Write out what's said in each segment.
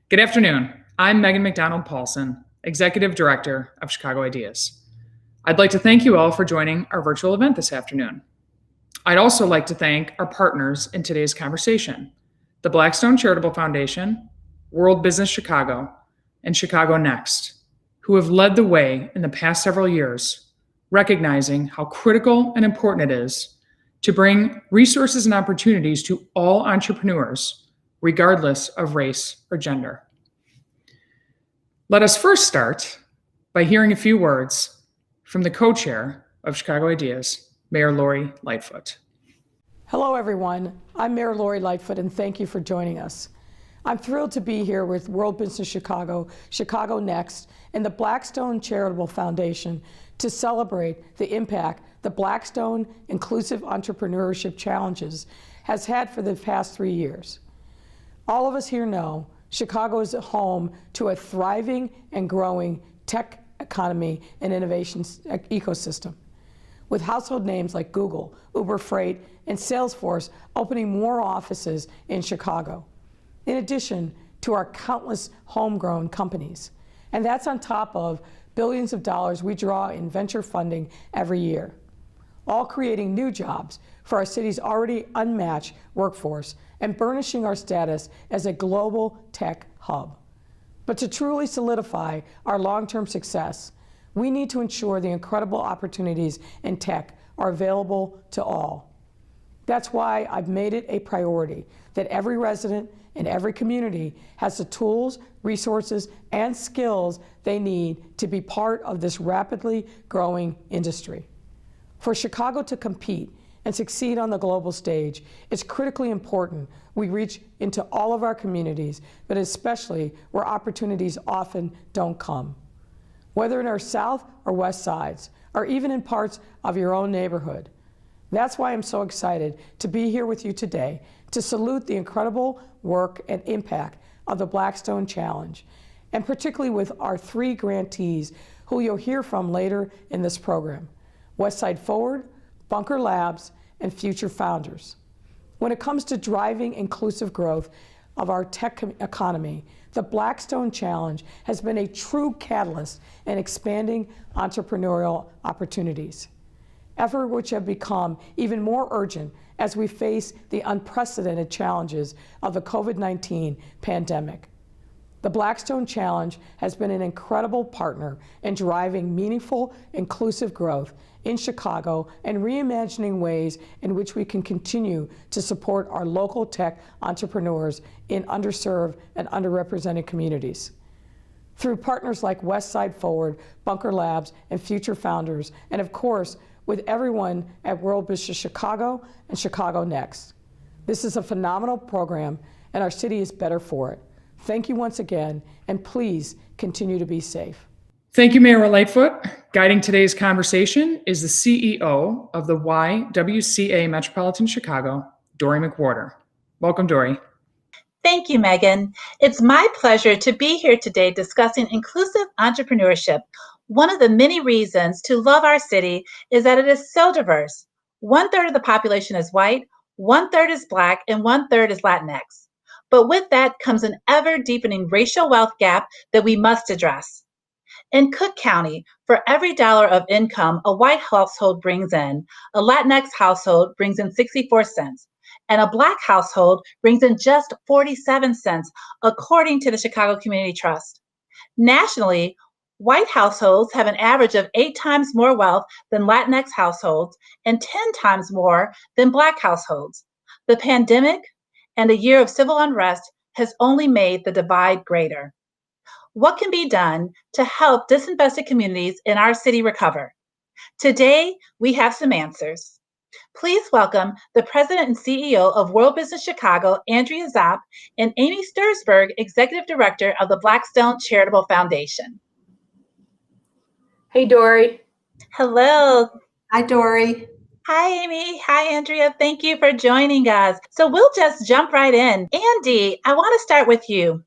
Good afternoon. I'm Megan McDonald Paulson, Executive Director of Chicago Ideas. I'd like to thank you all for joining our virtual event this afternoon. I'd also like to thank our partners in today's conversation, the Blackstone Charitable Foundation, World Business Chicago, and ChicagoNEXT, who have led the way in the past several years, recognizing how critical and important it is to bring resources and opportunities to all entrepreneurs, regardless of race or gender. Let us first start by hearing a few words from the co-chair of Chicago Ideas, Mayor Lori Lightfoot. Hello, everyone. I'm Mayor Lori Lightfoot, and thank you for joining us. I'm thrilled to be here with World Business Chicago, ChicagoNEXT, and the Blackstone Charitable Foundation to celebrate the impact the Blackstone Inclusive Entrepreneurship Challenges has had for the past 3 years. All of us here know Chicago is a home to a thriving and growing tech economy and innovation ecosystem, with household names like Google, Uber Freight, and Salesforce opening more offices in Chicago, in addition to our countless homegrown companies. And that's on top of billions of dollars we draw in venture funding every year, all creating new jobs for our city's already unmatched workforce and burnishing our status as a global tech hub. But to truly solidify our long-term success, we need to ensure the incredible opportunities in tech are available to all. That's why I've made it a priority that every resident in every community has the tools, resources, and skills they need to be part of this rapidly growing industry. For Chicago to compete and succeed on the global stage, it's critically important we reach into all of our communities, but especially where opportunities often don't come. Whether in our south or west sides, or even in parts of your own neighborhood. That's why I'm so excited to be here with you today to salute the incredible work and impact of the Blackstone Challenge, and particularly with our 3 grantees who you'll hear from later in this program: Westside Forward, Bunker Labs, and Future Founders. When it comes to driving inclusive growth of our tech economy, the Blackstone Challenge has been a true catalyst in expanding entrepreneurial opportunities, efforts which have become even more urgent as we face the unprecedented challenges of the COVID-19 pandemic. The Blackstone Challenge has been an incredible partner in driving meaningful, inclusive growth in Chicago and reimagining ways in which we can continue to support our local tech entrepreneurs in underserved and underrepresented communities. Through partners like Westside Forward, Bunker Labs, and Future Founders, and of course, with everyone at World Business Chicago and ChicagoNEXT. This is a phenomenal program, and our city is better for it. Thank you once again, and please continue to be safe. Thank you, Mayor Lightfoot. Guiding today's conversation is the CEO of the YWCA Metropolitan Chicago, Dory McWhorter. Welcome, Dory. Thank you, Megan. It's my pleasure to be here today discussing inclusive entrepreneurship. One of the many reasons to love our city is that it is so diverse. 1/3 of the population is white, 1/3 is Black, and 1/3 is Latinx. But with that comes an ever-deepening racial wealth gap that we must address. In Cook County, for every dollar of income a white household brings in, a Latinx household brings in 64 cents, and a Black household brings in just 47 cents, according to the Chicago Community Trust. Nationally, white households have an average of 8 times more wealth than Latinx households and 10 times more than Black households. The pandemic and a year of civil unrest has only made the divide greater. What can be done to help disinvested communities in our city recover? Today, we have some answers. Please welcome the President and CEO of World Business Chicago, Andrea Zopp, and Amy Stursberg, Executive Director of the Blackstone Charitable Foundation. Hey, Dory. Hello. Hi, Dory. Hi, Amy. Hi, Andrea. Thank you for joining us. So we'll just jump right in. Andy, I want to start with you.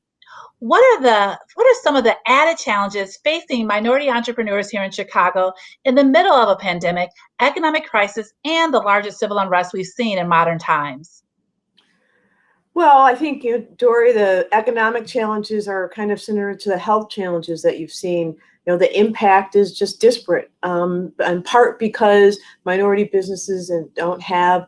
What are some of the added challenges facing minority entrepreneurs here in Chicago in the middle of a pandemic, economic crisis, and the largest civil unrest we've seen in modern times? Well, I think, Dory, the economic challenges are kind of similar to the health challenges that you've seen. The impact is just disparate, in part because minority businesses don't have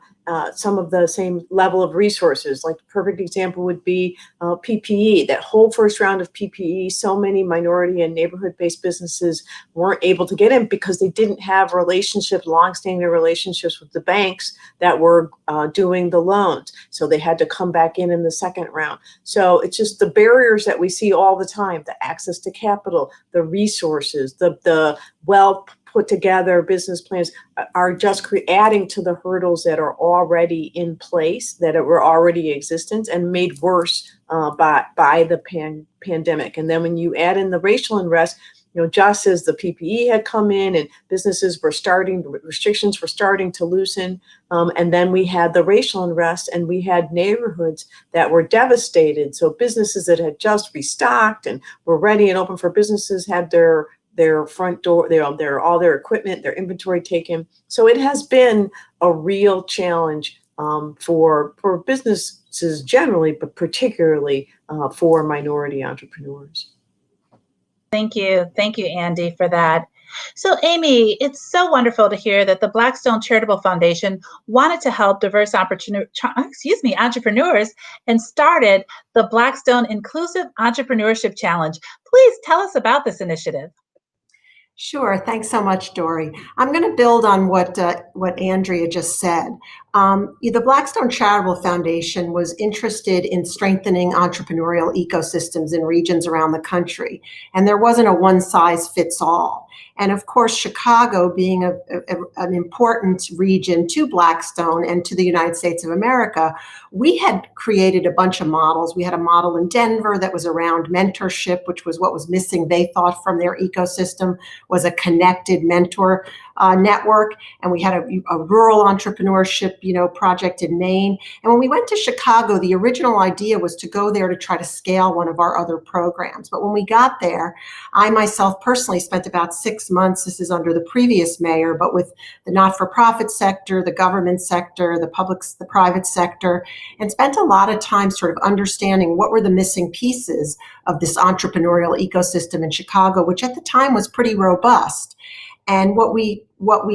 some of the same level of resources. Like the perfect example would be PPE. That whole first round of PPE, so many minority and neighborhood-based businesses weren't able to get in because they didn't have longstanding relationships with the banks that were doing the loans. So they had to come back in the second round. So it's just the barriers that we see all the time: the access to capital, the resources, the well put together business plans are just adding to the hurdles that are already in place, that were already existent and made worse by the pandemic. And then when you add in the racial unrest, just as the PPE had come in and restrictions were starting to loosen, and then we had the racial unrest and we had neighborhoods that were devastated. So businesses that had just restocked and were ready and open for businesses had their front door, all their equipment, their inventory taken. So it has been a real challenge for businesses generally, but particularly for minority entrepreneurs. Thank you. Thank you, Andy, for that. So, Amy, it's so wonderful to hear that the Blackstone Charitable Foundation wanted to help diverse entrepreneurs and started the Blackstone Inclusive Entrepreneurship Challenge. Please tell us about this initiative. Sure. Thanks so much, Dory. I'm going to build on what Andrea just said. The Blackstone Charitable Foundation was interested in strengthening entrepreneurial ecosystems in regions around the country, and there wasn't a one-size-fits-all. And of course, Chicago being an important region to Blackstone and to the United States of America, we had created a bunch of models. We had a model in Denver that was around mentorship, which was what was missing, they thought, from their ecosystem, was a connected mentor network. And we had a rural entrepreneurship, project in Maine. And when we went to Chicago, the original idea was to go there to try to scale one of our other programs. But when we got there, I myself personally spent about 6 months, this is under the previous mayor, but with the not-for-profit sector, the government sector, the private sector, and spent a lot of time sort of understanding what were the missing pieces of this entrepreneurial ecosystem in Chicago, which at the time was pretty robust. And what we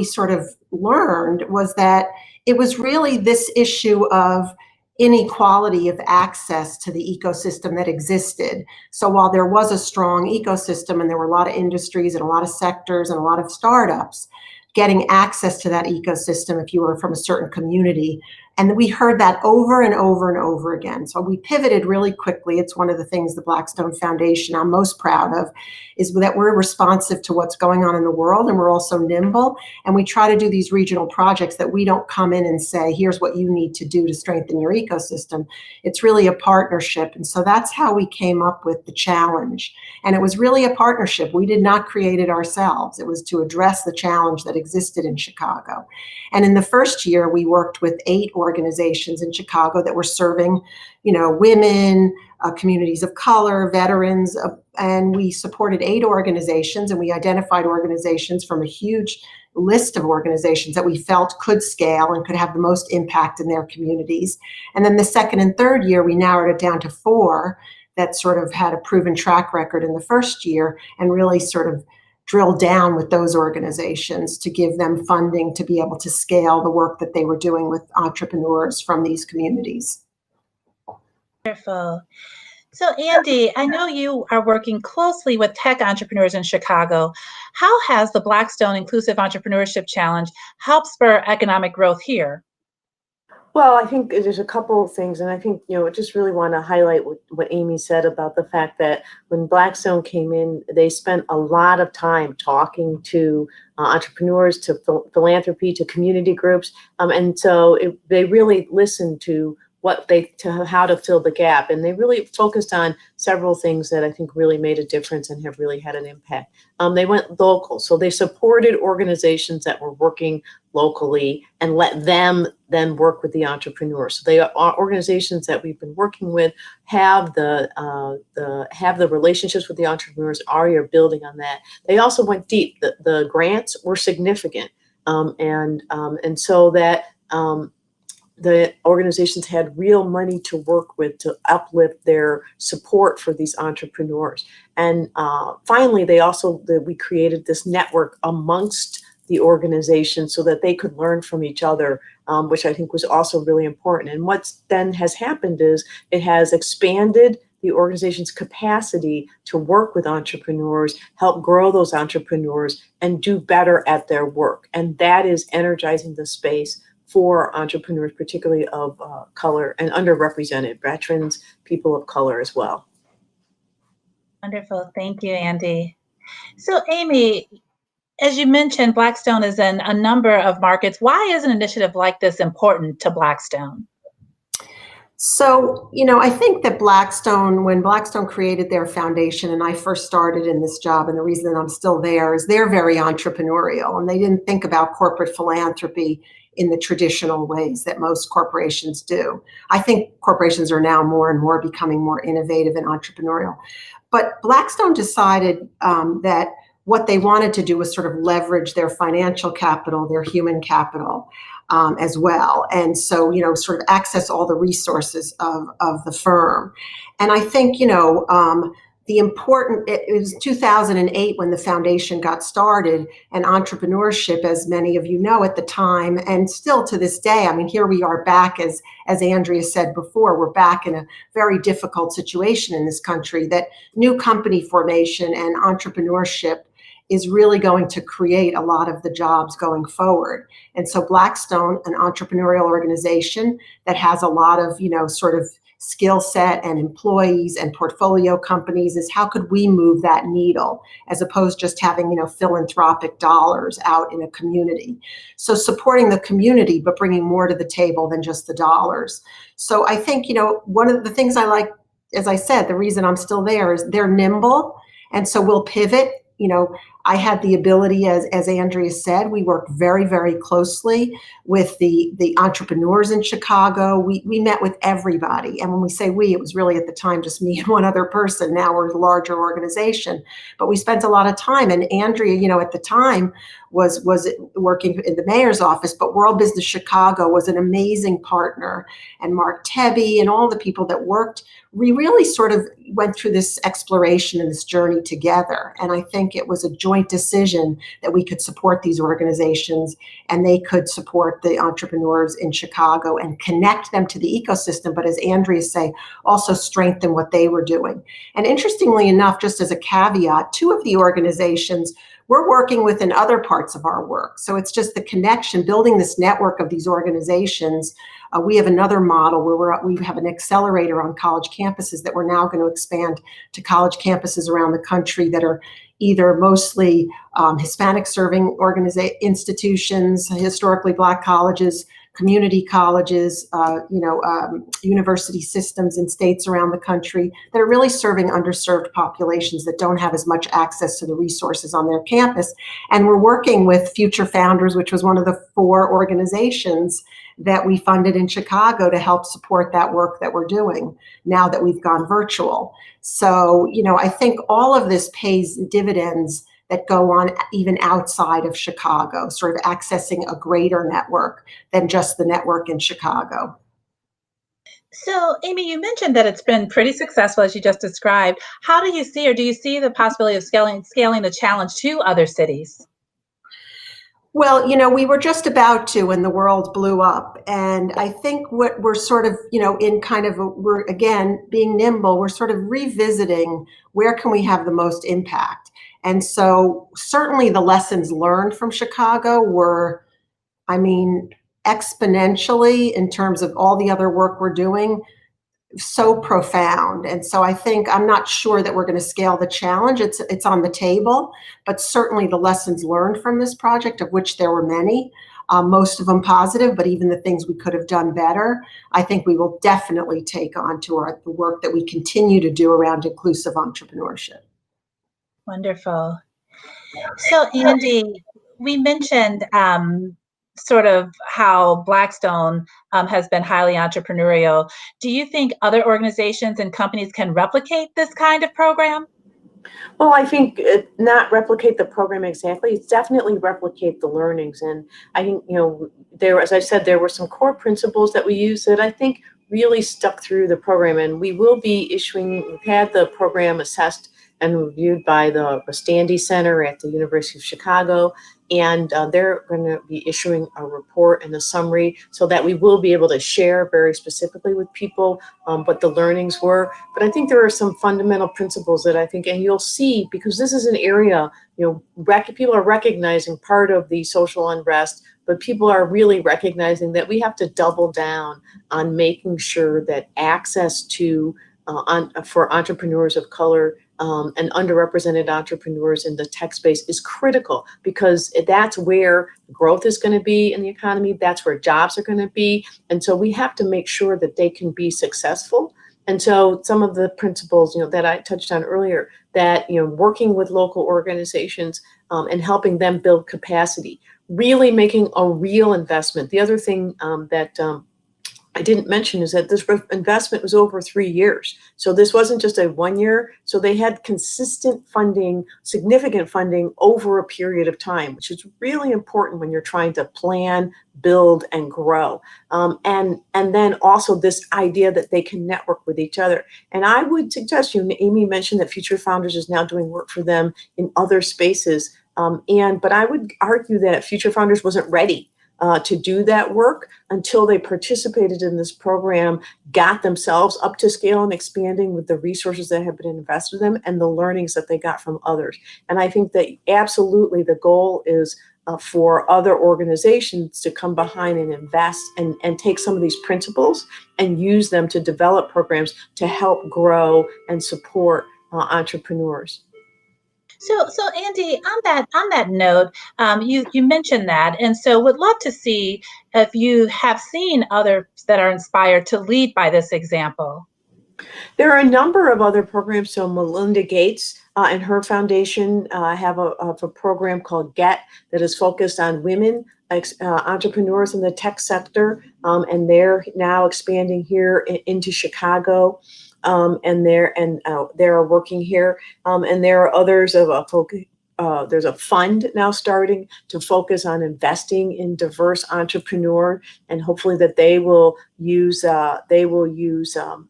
sort of learned was that it was really this issue of inequality of access to the ecosystem that existed. So while there was a strong ecosystem and there were a lot of industries and a lot of sectors and a lot of startups, getting access to that ecosystem if you were from a certain community. And we heard that over and over and over again. So we pivoted really quickly. It's one of the things the Blackstone Foundation I'm most proud of, is that we're responsive to what's going on in the world, and we're also nimble. And we try to do these regional projects that we don't come in and say, here's what you need to do to strengthen your ecosystem. It's really a partnership. And so that's how we came up with the challenge. And it was really a partnership. We did not create it ourselves. It was to address the challenge that existed in Chicago. And in the first year, we worked with 8 organizations in Chicago that were serving, women, communities of color, veterans, and we supported 8 organizations, and we identified organizations from a huge list of organizations that we felt could scale and could have the most impact in their communities. And then the second and third year, we narrowed it down to 4 that sort of had a proven track record in the first year and really sort of drill down with those organizations to give them funding to be able to scale the work that they were doing with entrepreneurs from these communities. Wonderful. So, Andy, I know you are working closely with tech entrepreneurs in Chicago. How has the Blackstone Inclusive Entrepreneurship Challenge helped spur economic growth here? Well, I think there's a couple of things, and I think, I just really want to highlight what Amy said about the fact that when Blackstone came in, they spent a lot of time talking to entrepreneurs, to philanthropy, to community groups, and so they really listened to how to fill the gap. And they really focused on several things that I think really made a difference and have really had an impact. They went local. So they supported organizations that were working locally and let them then work with the entrepreneurs. So they are organizations that we've been working with, have the relationships with the entrepreneurs, are building on that. They also went deep. The grants were significant. And so that the organizations had real money to work with to uplift their support for these entrepreneurs. And finally, we created this network amongst the organization so that they could learn from each other, which I think was also really important. And what then has happened is it has expanded the organization's capacity to work with entrepreneurs, help grow those entrepreneurs, and do better at their work. And that is energizing the space for entrepreneurs, particularly of color and underrepresented veterans, people of color as well. Wonderful. Thank you, Andy. So, Amy, as you mentioned, Blackstone is in a number of markets. Why is an initiative like this important to Blackstone? So, I think that when Blackstone created their foundation, and I first started in this job, and the reason that I'm still there is they're very entrepreneurial, and they didn't think about corporate philanthropy in the traditional ways that most corporations do. I think corporations are now more and more becoming more innovative and entrepreneurial. But Blackstone decided that what they wanted to do was sort of leverage their financial capital, their human capital, as well. And so, sort of access all the resources of the firm. And I think, it was 2008 when the foundation got started, and entrepreneurship, as many of you know at the time, and still to this day, I mean, here we are back, as Andrea said before, we're back in a very difficult situation in this country, that new company formation and entrepreneurship is really going to create a lot of the jobs going forward. And so Blackstone, an entrepreneurial organization that has a lot of, sort of skill set and employees and portfolio companies, is how could we move that needle as opposed to just having, philanthropic dollars out in a community. So supporting the community, but bringing more to the table than just the dollars. So I think, one of the things I like, as I said, the reason I'm still there is they're nimble. And so we'll pivot. I had the ability, as Andrea said, we work very, very closely with the entrepreneurs in Chicago. We met with everybody. And when we say we, it was really at the time just me and one other person. Now we're a larger organization. But we spent a lot of time. And Andrea, at the time was working in the mayor's office, but World Business Chicago was an amazing partner. And Mark Tebby and all the people that worked, we really sort of went through this exploration and this journey together. And I think it was a joint decision that we could support these organizations and they could support the entrepreneurs in Chicago and connect them to the ecosystem. But as Andrea say, also strengthen what they were doing. And interestingly enough, just as a caveat, two of the organizations we're working with in other parts of our work. So it's just the connection, building this network of these organizations. We have another model where we have an accelerator on college campuses that we're now going to expand to college campuses around the country that are either mostly Hispanic serving institutions, historically Black colleges, community colleges, university systems in states around the country that are really serving underserved populations that don't have as much access to the resources on their campus. And we're working with Future Founders, which was one of the 4 organizations that we funded in Chicago to help support that work that we're doing now that we've gone virtual. So, I think all of this pays dividends that go on even outside of Chicago, sort of accessing a greater network than just the network in Chicago. So, Amy, you mentioned that it's been pretty successful, as you just described. How do you see, or do you see the possibility of scaling the challenge to other cities? Well, we were just about to when the world blew up. And I think what we're sort of, we're again being nimble, we're sort of revisiting where can we have the most impact. And so certainly the lessons learned from Chicago were, exponentially in terms of all the other work we're doing, so profound. And so I think I'm not sure that we're going to scale the challenge. It's on the table, but certainly the lessons learned from this project, of which there were many, most of them positive, but even the things we could have done better, I think we will definitely take on to the work that we continue to do around inclusive entrepreneurship. Wonderful. So, Andy, we mentioned sort of how Blackstone has been highly entrepreneurial. Do you think other organizations and companies can replicate this kind of program? Well, I think not replicate the program exactly. It's definitely replicate the learnings. And I think, there, as I said, there were some core principles that we used that I think really stuck through the program. And we will be we've had the program assessed and reviewed by the Standy Center at the University of Chicago. And they're going to be issuing a report and a summary so that we will be able to share very specifically with people what the learnings were. But I think there are some fundamental principles that I think, and you'll see, because this is an area, people are recognizing part of the social unrest, but people are really recognizing that we have to double down on making sure that access to for entrepreneurs of color and underrepresented entrepreneurs in the tech space is critical, because that's where growth is going to be in the economy. That's where jobs are going to be. And so we have to make sure that they can be successful. And so some of the principles, that I touched on earlier, that, working with local organizations and helping them build capacity, really making a real investment. The other thing that I didn't mention is that this investment was over 3 years. So this wasn't just a 1 year. So they had consistent funding, significant funding over a period of time, which is really important when you're trying to plan, build, and grow. And then also this idea that they can network with each other. And I would suggest Amy mentioned that Future Founders is now doing work for them in other spaces. But I would argue that Future Founders wasn't ready to do that work until they participated in this program, got themselves up to scale and expanding with the resources that have been invested in them and the learnings that they got from others. And I think that absolutely the goal is for other organizations to come behind and invest and take some of these principles and use them to develop programs to help grow and support entrepreneurs. So Andy, on that note, you mentioned that, and so would love to see if you have seen others that are inspired to lead by this example. There are a number of other programs. So Melinda Gates and her foundation have a program called GET that is focused on women entrepreneurs in the tech sector, and they're now expanding here into Chicago. And they're working here, and there are others of a focus. There's a fund now starting to focus on investing in diverse entrepreneurs, and hopefully that they will use some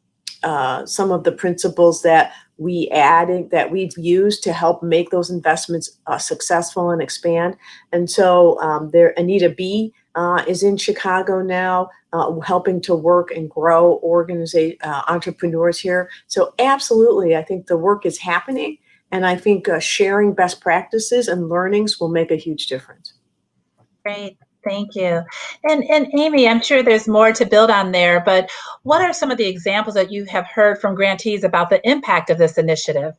of the principles that we've used to help make those investments successful and expand. And so there, Anita B. Is in Chicago now, helping to work and grow entrepreneurs here. So absolutely, I think the work is happening, and I think sharing best practices and learnings will make a huge difference. Great. Thank you. And Amy, I'm sure there's more to build on there, but what are some of the examples that you have heard from grantees about the impact of this initiative?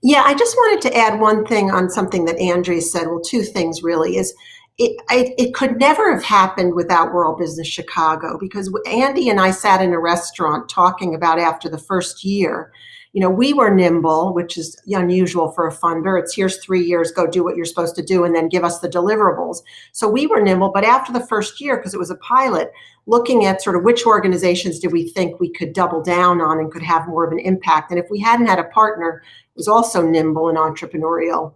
Yeah, I just wanted to add one thing on something that Andrea said. Well, two things really is it could never have happened without World Business Chicago, because Andy and I sat in a restaurant talking about after the first year, we were nimble, which is unusual for a funder. It's here's 3 years, go do what you're supposed to do, and then give us the deliverables. So we were nimble, but after the first year, because it was a pilot, looking at sort of which organizations did we think we could double down on and could have more of an impact. And if we hadn't had a partner who was also nimble and entrepreneurial,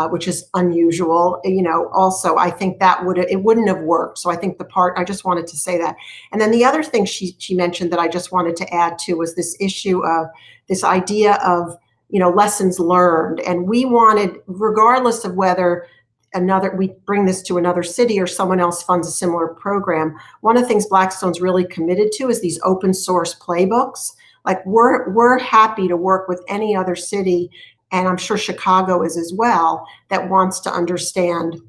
which is unusual, also I think it wouldn't have worked. So I think I just wanted to say that. And then the other thing she mentioned that I just wanted to add to was this issue of this idea of, lessons learned. And we wanted, regardless of whether we bring this to another city or someone else funds a similar program, one of the things Blackstone's really committed to is these open source playbooks. Like we're happy to work with any other city, and I'm sure Chicago is as well, that wants to understand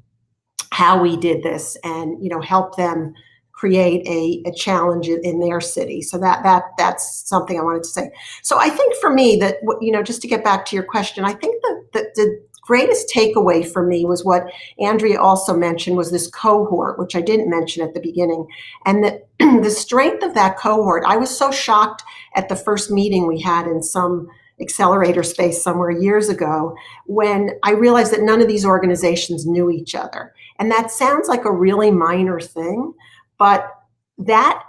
how we did this and, help them create a challenge in their city. So that's something I wanted to say. So I think for me that, just to get back to your question, I think the greatest takeaway for me was what Andrea also mentioned, was this cohort, which I didn't mention at the beginning. And the strength of that cohort, I was so shocked at the first meeting we had in some accelerator space somewhere years ago, when I realized that none of these organizations knew each other. And that sounds like a really minor thing, but that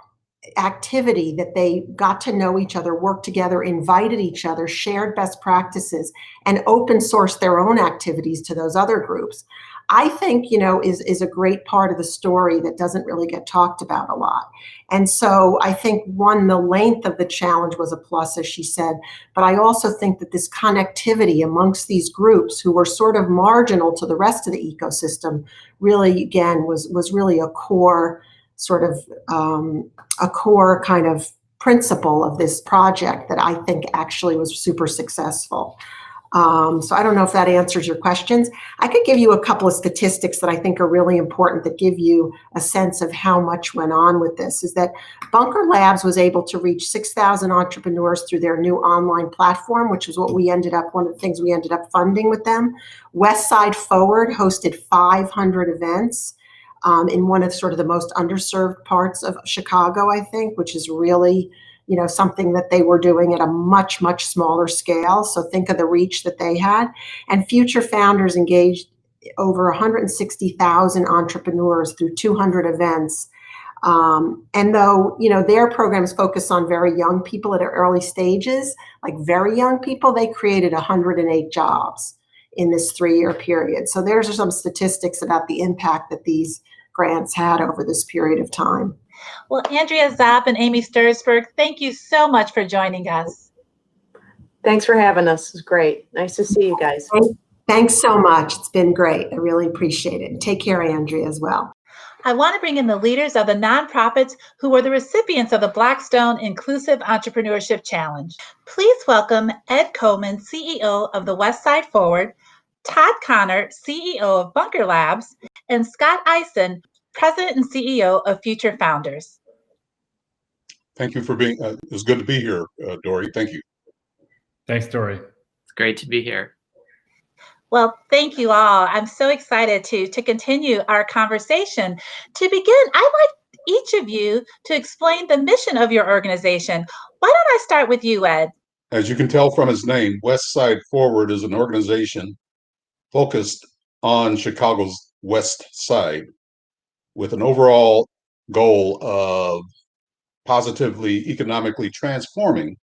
activity that they got to know each other, worked together, invited each other, shared best practices, and open sourced their own activities to those other groups, I think, is a great part of the story that doesn't really get talked about a lot. And so I think, one, the length of the challenge was a plus, as she said, but I also think that this connectivity amongst these groups who were sort of marginal to the rest of the ecosystem really, again, was really a core sort of a core kind of principle of this project that I think actually was super successful. So I don't know if that answers your questions. I could give you a couple of statistics that I think are really important that give you a sense of how much went on with this. Is that Bunker Labs was able to reach 6,000 entrepreneurs through their new online platform, which is what one of the things we ended up funding with them. West Side Forward hosted 500 events in one of sort of the most underserved parts of Chicago, I think, which is really, something that they were doing at a much, much smaller scale. So think of the reach that they had. And Future Founders engaged over 160,000 entrepreneurs through 200 events. And though, their programs focus on very young people at early stages, like very young people, they created 108 jobs in this 3-year period. So there's some statistics about the impact that these grants had over this period of time. Well, Andrea Zapp and Amy Stursberg, thank you so much for joining us. Thanks for having us. It's great. Nice to see you guys. Thanks so much. It's been great. I really appreciate it. Take care, Andrea, as well. I want to bring in the leaders of the nonprofits who were the recipients of the Blackstone Inclusive Entrepreneurship Challenge. Please welcome Ed Coleman, CEO of the West Side Forward, Todd Connor, CEO of Bunker Labs, and Scott Eisen, President and CEO of Future Founders. Thank you for being, it's good to be here, Dory. Thank you. Thanks, Dory. It's great to be here. Well, thank you all. I'm so excited to continue our conversation. To begin, I'd like each of you to explain the mission of your organization. Why don't I start with you, Ed? As you can tell from its name, West Side Forward is an organization focused on Chicago's West Side with an overall goal of positively economically transforming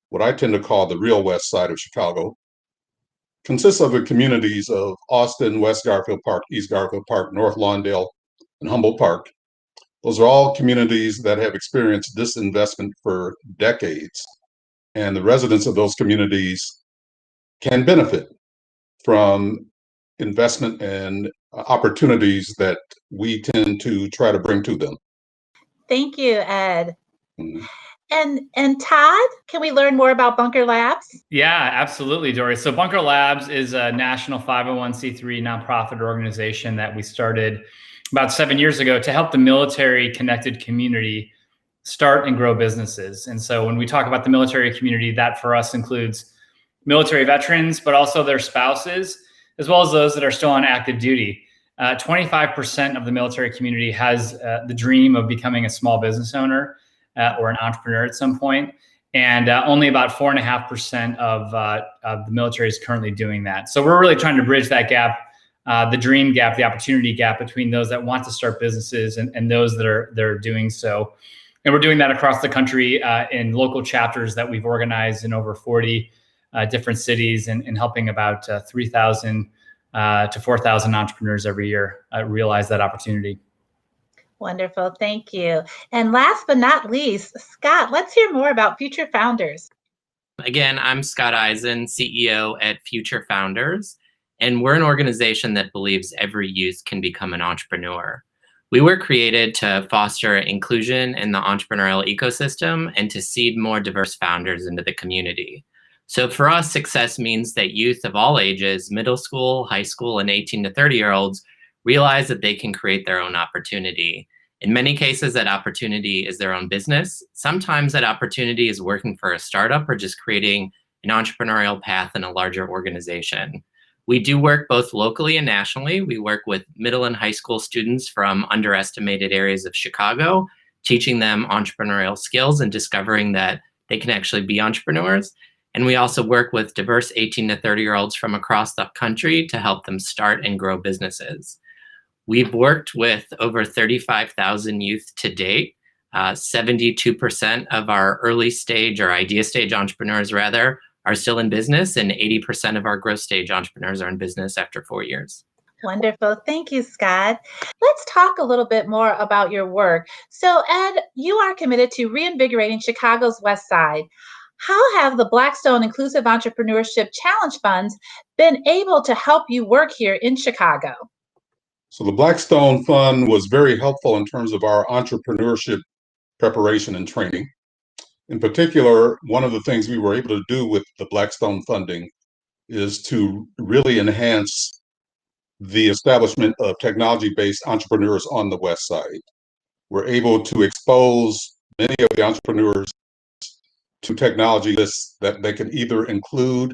what I tend to call the real West Side of Chicago. Consists of the communities of Austin, West Garfield Park, East Garfield Park, North Lawndale, and Humboldt Park. Those are all communities that have experienced disinvestment for decades, and the residents of those communities can benefit from investment and opportunities that we tend to try to bring to them. Thank you, Ed. Mm-hmm. And Todd, can we learn more about Bunker Labs? Yeah, absolutely, Dory. So Bunker Labs is a national 501c3 nonprofit organization that we started about 7 years ago to help the military-connected community start and grow businesses. And so when we talk about the military community, that for us includes military veterans, but also their spouses, as well as those that are still on active duty. 25% of the military community has the dream of becoming a small business owner or an entrepreneur at some point. And only about 4.5% of the military is currently doing that. So we're really trying to bridge that gap, the dream gap, the opportunity gap between those that want to start businesses and those that are doing so. And we're doing that across the country in local chapters that we've organized in over 40 different cities and helping about 3,000 to 4,000 entrepreneurs every year realize that opportunity. Wonderful, thank you. And last but not least, Scott, let's hear more about Future Founders. Again, I'm Scott Eisen, CEO at Future Founders, and we're an organization that believes every youth can become an entrepreneur. We were created to foster inclusion in the entrepreneurial ecosystem and to seed more diverse founders into the community. So for us, success means that youth of all ages, middle school, high school, and 18 to 30-year-olds realize that they can create their own opportunity. In many cases, that opportunity is their own business. Sometimes that opportunity is working for a startup or just creating an entrepreneurial path in a larger organization. We do work both locally and nationally. We work with middle and high school students from underestimated areas of Chicago, teaching them entrepreneurial skills and discovering that they can actually be entrepreneurs. And we also work with diverse 18 to 30-year-olds from across the country to help them start and grow businesses. We've worked with over 35,000 youth to date. 72% of our early stage or idea stage entrepreneurs, rather, are still in business, and 80% of our growth stage entrepreneurs are in business after 4 years. Wonderful. Thank you, Scott. Let's talk a little bit more about your work. So, Ed, you are committed to reinvigorating Chicago's West Side. How have the Blackstone Inclusive Entrepreneurship Challenge Funds been able to help you work here in Chicago? So the Blackstone Fund was very helpful in terms of our entrepreneurship preparation and training. In particular, one of the things we were able to do with the Blackstone funding is to really enhance the establishment of technology-based entrepreneurs on the West Side. We're able to expose many of the entrepreneurs to technology lists that they can either include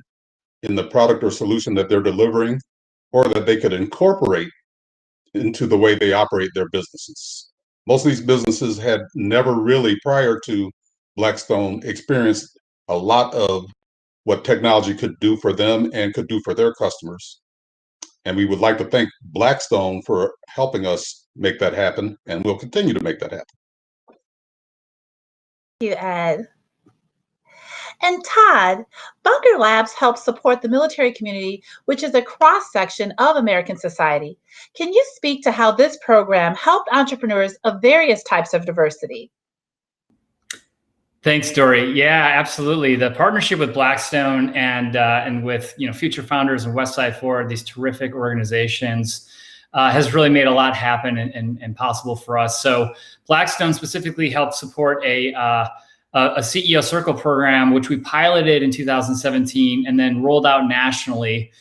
in the product or solution that they're delivering, or that they could incorporate into the way they operate their businesses. Most of these businesses had never really, prior to Blackstone, experienced a lot of what technology could do for them and could do for their customers. And we would like to thank Blackstone for helping us make that happen, and we'll continue to make that happen. Thank you, Ed. And Todd, Bunker Labs helps support the military community, which is a cross-section of American society. Can you speak to how this program helped entrepreneurs of various types of diversity? Thanks, Dory. Yeah, absolutely. The partnership with Blackstone and with Future Founders and Westside Forward, these terrific organizations, has really made a lot happen and possible for us. So Blackstone specifically helped support a CEO Circle program, which we piloted in 2017 and then rolled out nationally.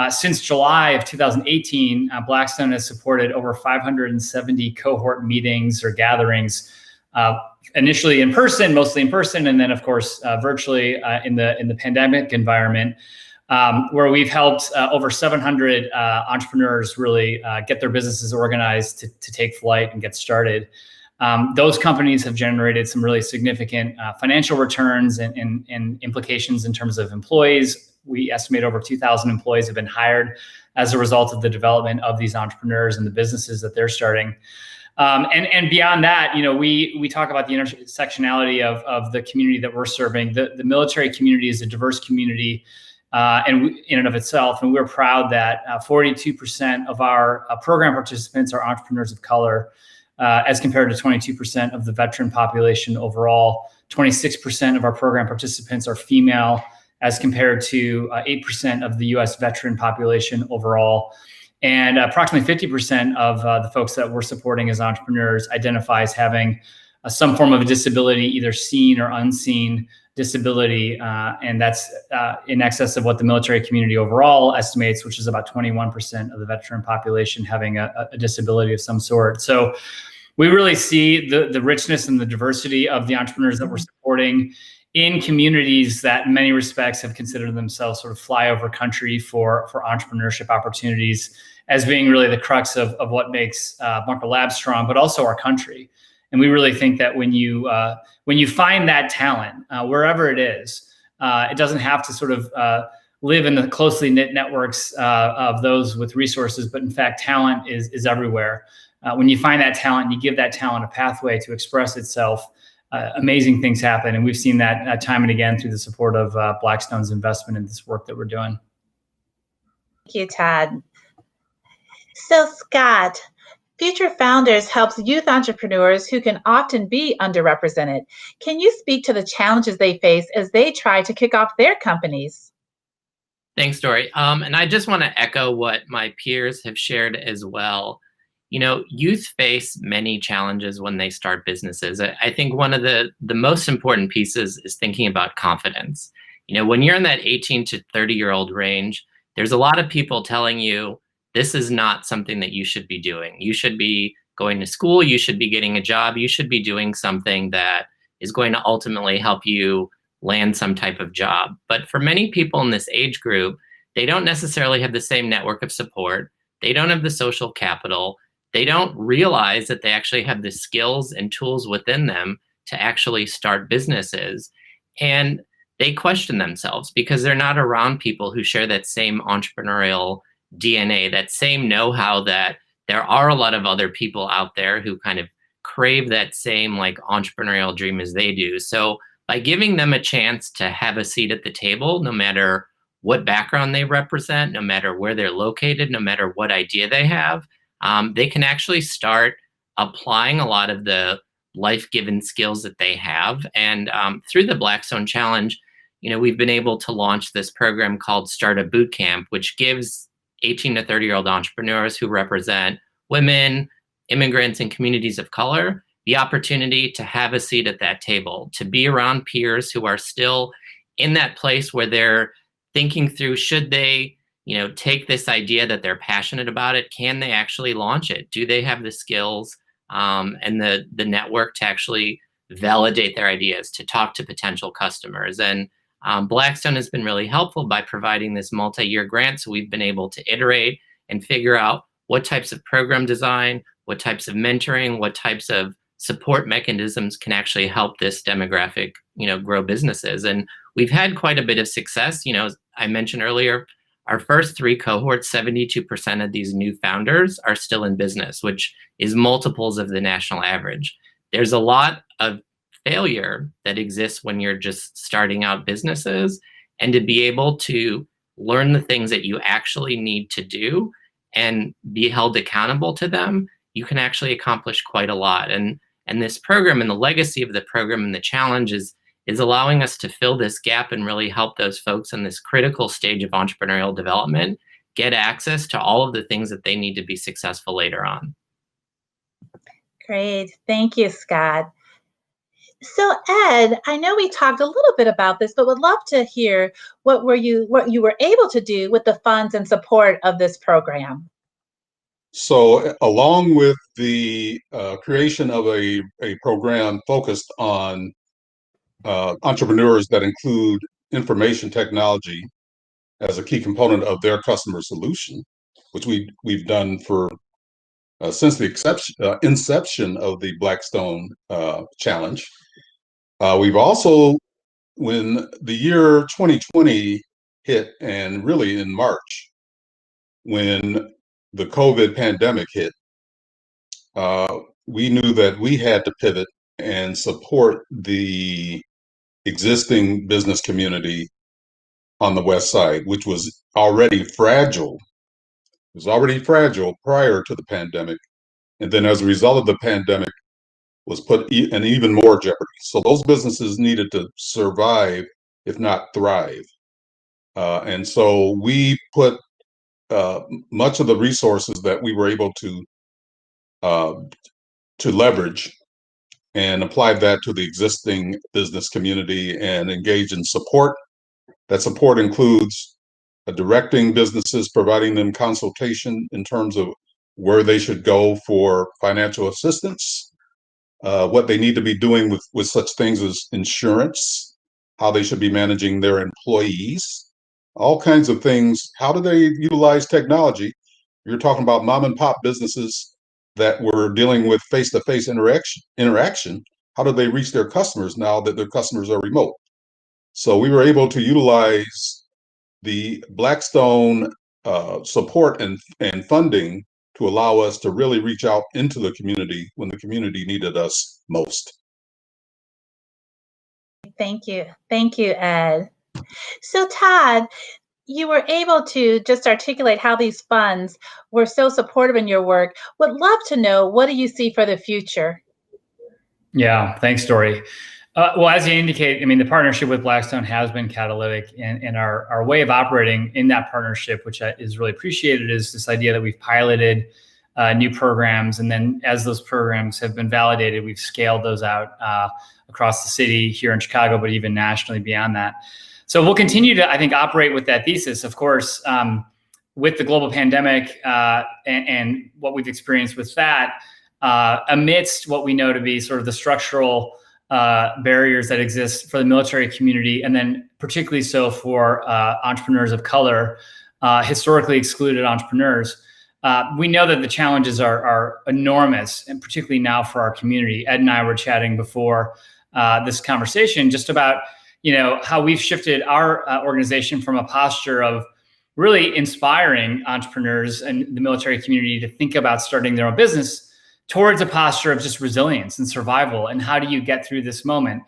Since July of 2018, Blackstone has supported over 570 cohort meetings or gatherings, initially in person, mostly in person, and then of course virtually in the pandemic environment, where we've helped over 700 entrepreneurs really get their businesses organized to take flight and get started. Those companies have generated some really significant financial returns and implications in terms of employees. We estimate over 2,000 employees have been hired as a result of the development of these entrepreneurs and the businesses that they're starting. And beyond that, we talk about the intersectionality of the community that we're serving. The military community is a diverse community in and of itself, and we're proud that 42% of our program participants are entrepreneurs of color, as compared to 22% of the veteran population overall. 26% of our program participants are female, as compared to 8% of the U.S. veteran population overall. And approximately 50% of the folks that we're supporting as entrepreneurs identify as having some form of a disability, either seen or unseen disability. And that's in excess of what the military community overall estimates, which is about 21% of the veteran population having a disability of some sort. So we really see the richness and the diversity of the entrepreneurs that we're supporting in communities that in many respects have considered themselves sort of flyover country for entrepreneurship opportunities, as being really the crux of what makes Bunker Labs strong, but also our country. And we really think that when you find that talent, wherever it is, it doesn't have to sort of live in the closely knit networks of those with resources, but in fact, talent is everywhere. When you find that talent and you give that talent a pathway to express itself, amazing things happen. And we've seen that time and again through the support of Blackstone's investment in this work that we're doing. Thank you, Todd. So Scott, Future Founders helps youth entrepreneurs who can often be underrepresented. Can you speak to the challenges they face as they try to kick off their companies? Thanks, Dory. And I just want to echo what my peers have shared as well. Youth face many challenges when they start businesses. I think one of the most important pieces is thinking about confidence. When you're in that 18 to 30-year-old range, there's a lot of people telling you, this is not something that you should be doing. You should be going to school. You should be getting a job. You should be doing something that is going to ultimately help you land some type of job. But for many people in this age group, they don't necessarily have the same network of support. They don't have the social capital. They don't realize that they actually have the skills and tools within them to actually start businesses. And they question themselves because they're not around people who share that same entrepreneurial DNA, that same know-how that there are a lot of other people out there who kind of crave that same like entrepreneurial dream as they do. So by giving them a chance to have a seat at the table, no matter what background they represent, no matter where they're located, no matter what idea they have, they can actually start applying a lot of the life-given skills that they have. And through the Blackstone Challenge, we've been able to launch this program called Startup Bootcamp, which gives 18 to 30-year-old entrepreneurs who represent women, immigrants, and communities of color the opportunity to have a seat at that table, to be around peers who are still in that place where they're thinking through, should they take this idea that they're passionate about it? Can they actually launch it? Do they have the skills and the network to actually validate their ideas, to talk to potential customers? And Blackstone has been really helpful by providing this multi-year grant. So we've been able to iterate and figure out what types of program design, what types of mentoring, what types of support mechanisms can actually help this demographic, grow businesses. And we've had quite a bit of success. As I mentioned earlier, our first 3 cohorts, 72% of these new founders are still in business, which is multiples of the national average. There's a lot of failure that exists when you're just starting out businesses, and to be able to learn the things that you actually need to do and be held accountable to them, you can actually accomplish quite a lot. And this program and the legacy of the program and the challenge is allowing us to fill this gap and really help those folks in this critical stage of entrepreneurial development get access to all of the things that they need to be successful later on. Great. Thank you, Scott. So Ed, I know we talked a little bit about this, but would love to hear what you were able to do with the funds and support of this program. So along with the creation of a program focused on entrepreneurs that include information technology as a key component of their customer solution, which we've done for since the inception of the Blackstone Challenge. We've also, when the year 2020 hit, and really in March, when the COVID pandemic hit, we knew that we had to pivot and support the existing business community on the West Side, which was already fragile. It was already fragile prior to the pandemic. And then as a result of the pandemic, was put in even more jeopardy. So those businesses needed to survive, if not thrive. And so we put much of the resources that we were able to leverage and applied that to the existing business community and engage in support. That support includes directing businesses, providing them consultation in terms of where they should go for financial assistance, what they need to be doing with such things as insurance, how they should be managing their employees, all kinds of things. How do they utilize technology? You're talking about mom and pop businesses that were dealing with face-to-face interaction. How do they reach their customers now that their customers are remote? So we were able to utilize the Blackstone support and funding to allow us to really reach out into the community when the community needed us most. Thank you. Thank you, Ed. So Todd, you were able to just articulate how these funds were so supportive in your work. Would love to know, what do you see for the future? Yeah, thanks, Dory. Well, as you indicate, the partnership with Blackstone has been catalytic, and our way of operating in that partnership, which is really appreciated, is this idea that we've piloted new programs, and then as those programs have been validated, we've scaled those out across the city here in Chicago, but even nationally beyond that. So we'll continue to, I think, operate with that thesis. Of course, with the global pandemic and what we've experienced with that, amidst what we know to be sort of the structural barriers that exist for the military community, and then particularly so for entrepreneurs of color, historically excluded entrepreneurs. We know that the challenges are enormous, and particularly now for our community. Ed and I were chatting before this conversation just about how we've shifted our organization from a posture of really inspiring entrepreneurs and the military community to think about starting their own business towards a posture of just resilience and survival. And how do you get through this moment?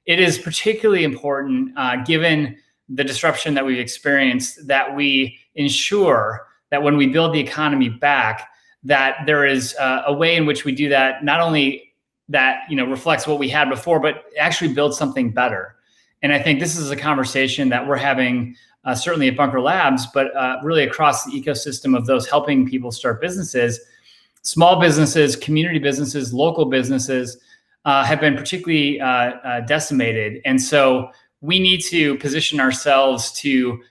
It is particularly important, given the disruption that we've experienced, that we ensure that when we build the economy back, that there is a way in which we do that, not only that reflects what we had before, but actually build something better. And I think this is a conversation that we're having certainly at Bunker Labs, but really across the ecosystem of those helping people start businesses. Small businesses, community businesses, local businesses have been particularly decimated. And so we need to position ourselves to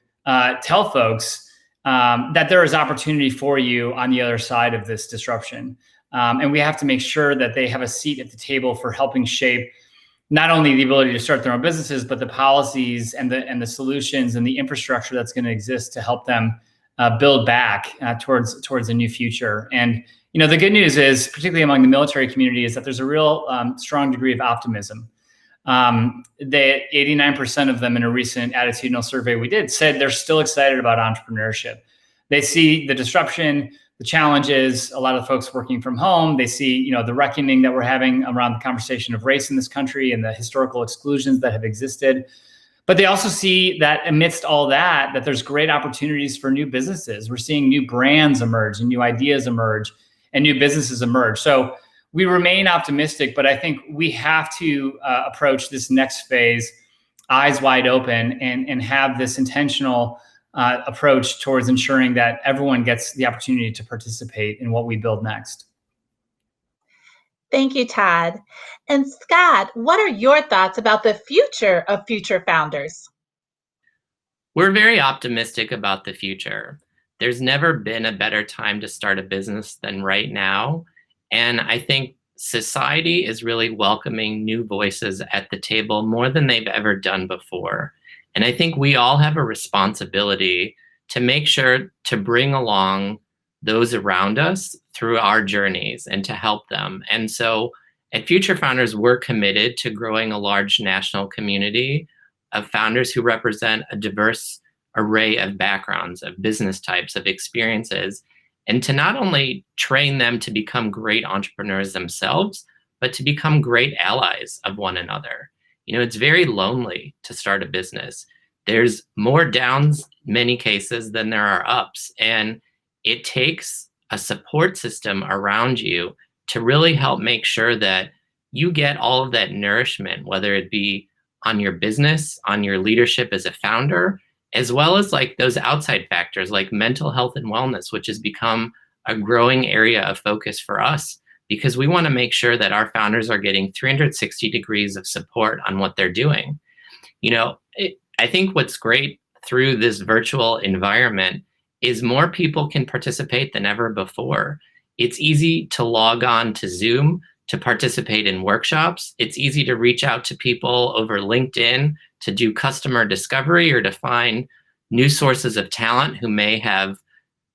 tell folks that there is opportunity for you on the other side of this disruption. And we have to make sure that they have a seat at the table for helping shape not only the ability to start their own businesses, but the policies and the solutions and the infrastructure that's going to exist to help them build back towards a new future. And the good news is, particularly among the military community, is that there's a real strong degree of optimism. 89% of them in a recent attitudinal survey we did said they're still excited about entrepreneurship. They see the disruption, the challenges, a lot of folks working from home. They see, the reckoning that we're having around the conversation of race in this country and the historical exclusions that have existed. But they also see that amidst all that there's great opportunities for new businesses. We're seeing new brands emerge and new ideas emerge and new businesses emerge. So we remain optimistic, but I think we have to approach this next phase eyes wide open and have this intentional approach towards ensuring that everyone gets the opportunity to participate in what we build next. Thank you, Todd. And Scott, what are your thoughts about the future of Future Founders? We're very optimistic about the future. There's never been a better time to start a business than right now. And I think society is really welcoming new voices at the table more than they've ever done before. And I think we all have a responsibility to make sure to bring along those around us through our journeys and to help them. And so at Future Founders, we're committed to growing a large national community of founders who represent a diverse array of backgrounds, of business types, of experiences, and to not only train them to become great entrepreneurs themselves, but to become great allies of one another. It's very lonely to start a business. There's more downs, many cases, than there are ups. And it takes a support system around you to really help make sure that you get all of that nourishment, whether it be on your business, on your leadership as a founder, as well as like those outside factors like mental health and wellness, which has become a growing area of focus for us, because we want to make sure that our founders are getting 360 degrees of support on what they're doing. I think what's great through this virtual environment is more people can participate than ever before. It's easy to log on to Zoom to participate in workshops. It's easy to reach out to people over LinkedIn to do customer discovery or to find new sources of talent who may have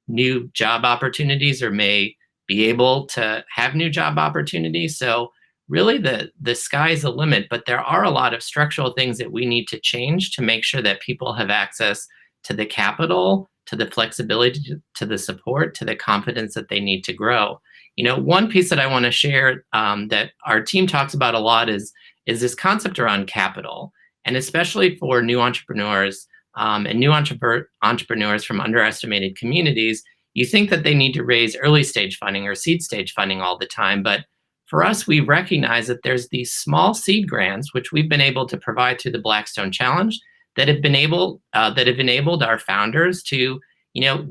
new job opportunities or may be able to have new job opportunities. So really the sky's the limit, but there are a lot of structural things that we need to change to make sure that people have access to the capital, to the flexibility, to the support, to the confidence that they need to grow. One piece that I want to share that our team talks about a lot is this concept around capital, and especially for new entrepreneurs and new entrepreneurs from underestimated communities. You think that they need to raise early stage funding or seed stage funding all the time, but for us, we recognize that there's these small seed grants, which we've been able to provide through the Blackstone Challenge, that have enabled our founders to,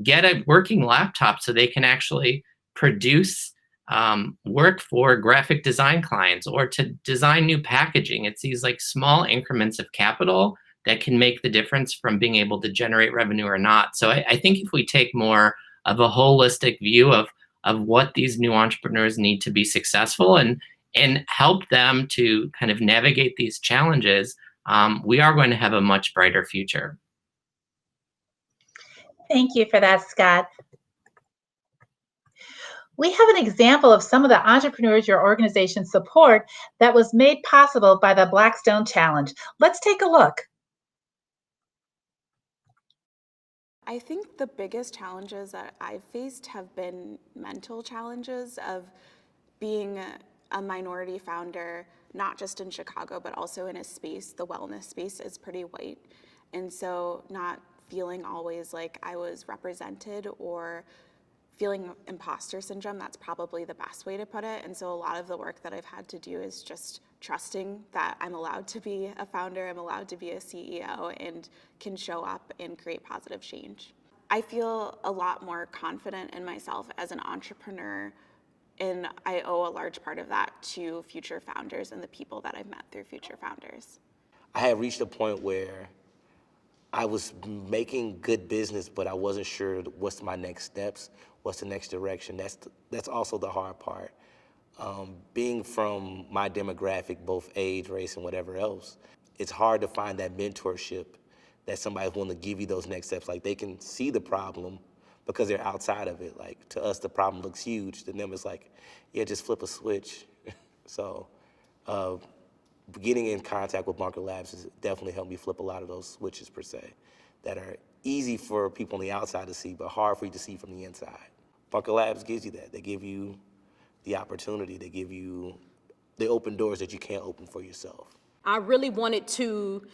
get a working laptop so they can actually produce work for graphic design clients or to design new packaging. It's these like small increments of capital that can make the difference from being able to generate revenue or not. So I think if we take more of a holistic view of what these new entrepreneurs need to be successful and help them to kind of navigate these challenges, we are going to have a much brighter future. Thank you for that, Scott. We have an example of some of the entrepreneurs your organization support that was made possible by the Blackstone Challenge. Let's take a look. I think the biggest challenges that I've faced have been mental challenges of being a minority founder, not just in Chicago, but also in a space, the wellness space is pretty white. And so not feeling always like I was represented or feeling imposter syndrome, that's probably the best way to put it. And so a lot of the work that I've had to do is just trusting that I'm allowed to be a founder, I'm allowed to be a CEO, and can show up and create positive change. I feel a lot more confident in myself as an entrepreneur, and I owe a large part of that to Future Founders and the people that I've met through Future Founders. I had reached a point where I was making good business, but I wasn't sure what's my next steps, what's the next direction. That's also the hard part. Being from my demographic, both age, race, and whatever else, it's hard to find that mentorship, that somebody's willing to give you those next steps. Like, they can see the problem because they're outside of it. Like, to us, the problem looks huge. To them, it's like, yeah, just flip a switch. So getting in contact with Bunker Labs has definitely helped me flip a lot of those switches, per se, that are easy for people on the outside to see, but hard for you to see from the inside. Bunker Labs gives you that. They give you the opportunity. They open doors that you can't open for yourself. I really wanted to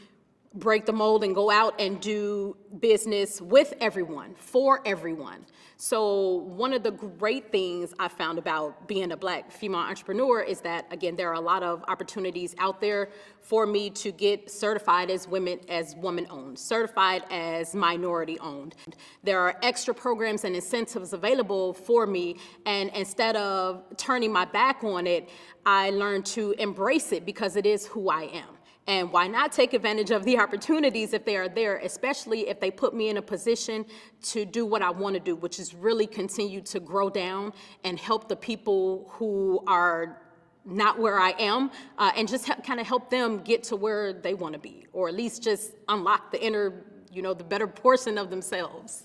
break the mold and go out and do business with everyone, for everyone. So one of the great things I found about being a Black female entrepreneur is that, again, there are a lot of opportunities out there for me to get certified as woman-owned, certified as minority-owned. There are extra programs and incentives available for me, and instead of turning my back on it, I learned to embrace it because it is who I am. And why not take advantage of the opportunities if they are there, especially if they put me in a position to do what I want to do, which is really continue to grow down and help the people who are not where I am, and just kind of help them get to where they want to be, or at least just unlock the inner, the better portion of themselves.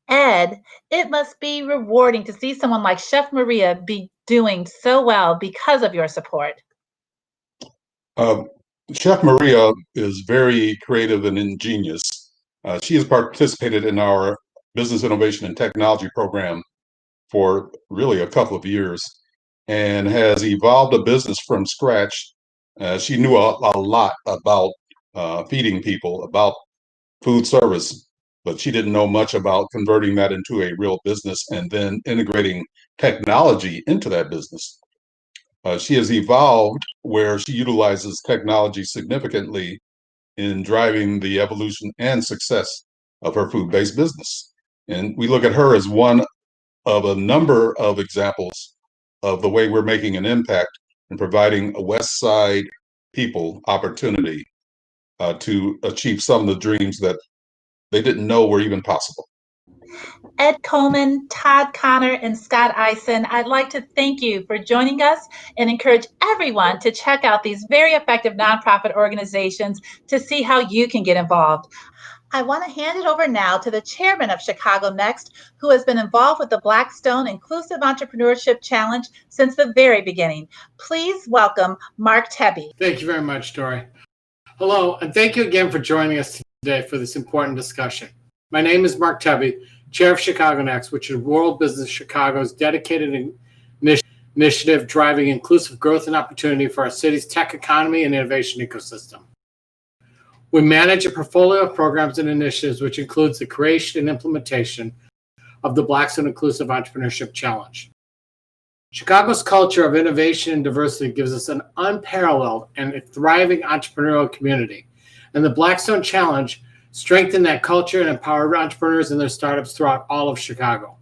Ed, it must be rewarding to see someone like Chef Maria be doing so well because of your support. Chef Maria is very creative and ingenious. She has participated in our Business Innovation and Technology program for really a couple of years and has evolved a business from scratch. She knew a lot about feeding people, about food service, but she didn't know much about converting that into a real business and then integrating technology into that business. She has evolved where she utilizes technology significantly in driving the evolution and success of her food-based business. And we look at her as one of a number of examples of the way we're making an impact in providing a West Side people opportunity to achieve some of the dreams that they didn't know were even possible. Ed Coleman, Todd Connor, and Scott Eisen, I'd like to thank you for joining us and encourage everyone to check out these very effective nonprofit organizations to see how you can get involved. I want to hand it over now to the chairman of ChicagoNEXT, who has been involved with the Blackstone Inclusive Entrepreneurship Challenge since the very beginning. Please welcome Mark Tebby. Thank you very much, Dory. Hello, and thank you again for joining us today for this important discussion. My name is Mark Tebby, Chair of ChicagoNEXT, which is World Business Chicago's dedicated initiative driving inclusive growth and opportunity for our city's tech economy and innovation ecosystem. We manage a portfolio of programs and initiatives which includes the creation and implementation of the Blackstone Inclusive Entrepreneurship Challenge. Chicago's culture of innovation and diversity gives us an unparalleled and a thriving entrepreneurial community, and the Blackstone Challenge strengthen that culture and empower entrepreneurs and their startups throughout all of Chicago.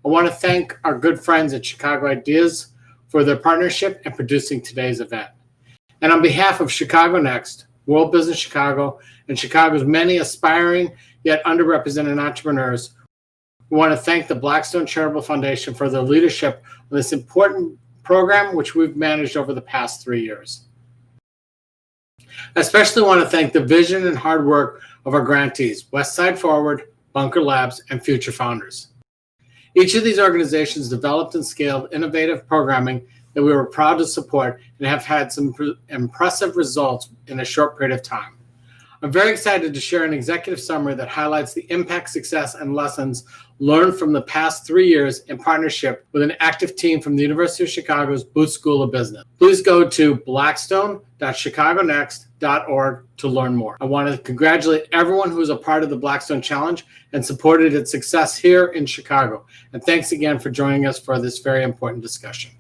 I want to thank our good friends at Chicago Ideas for their partnership and producing today's event. And on behalf of ChicagoNEXT, World Business Chicago, and Chicago's many aspiring yet underrepresented entrepreneurs, we want to thank the Blackstone Charitable Foundation for their leadership on this important program, which we've managed over the past 3 years. I especially want to thank the vision and hard work of our grantees, West Side Forward, Bunker Labs, and Future Founders. Each of these organizations developed and scaled innovative programming that we were proud to support and have had some impressive results in a short period of time. I'm very excited to share an executive summary that highlights the impact, success, and lessons learned from the past 3 years in partnership with an active team from the University of Chicago's Booth School of Business. Please go to blackstone.chicagonext.org to learn more. I want to congratulate everyone who was a part of the Blackstone Challenge and supported its success here in Chicago. And thanks again for joining us for this very important discussion.